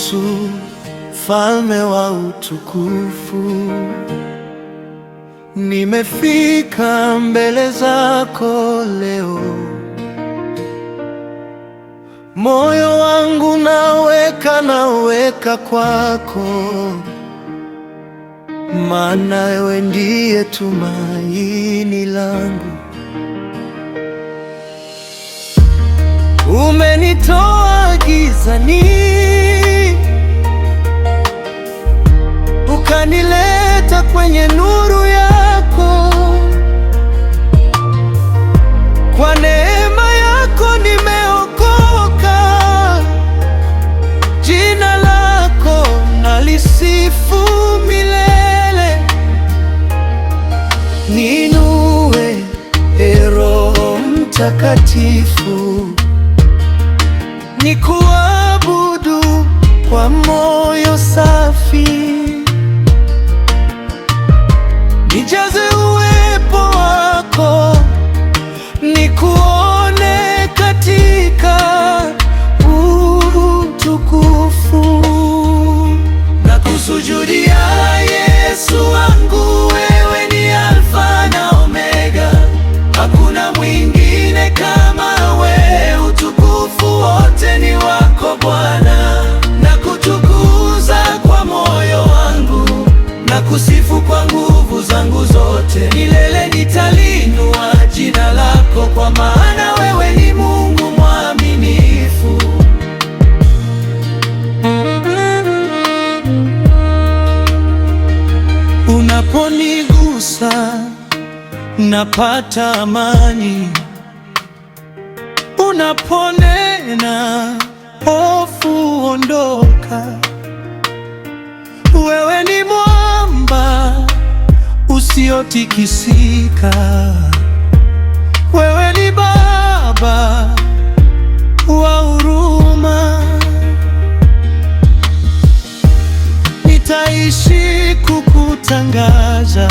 Yesu, Mfalme wa utukufu. Nimefika mbele zako leo, moyo wangu naweka kwako, maana wewe ndiye tumaini langu. Umenitoa gizani, ukanileta kwenye nuru yako. Kwa neema yako nimeokoka, jina lako nalisifu milele. Niinue, Ee Roho Mtakatifu, nikuabudu kwa moyo safi. Nijaze uwepo wako, nikuone katika utukufu. Nakusujudia Yesu wangu, wewe ni Alfa na Omega, hakuna mwingine kama wewe. Utukufu wote ni wako Bwana, nakutukuza kwa moyo wangu, nakusifu kwa nguvu zangu zote. Milele nitalinua jina lako, kwa maana wewe ni Mungu mwaminifu. Unaponigusa napata amani, unaponena hofu ondoka. Wewe ni mwamba usiotikisika, wewe ni Baba wa huruma. Nitaishi kukutangaza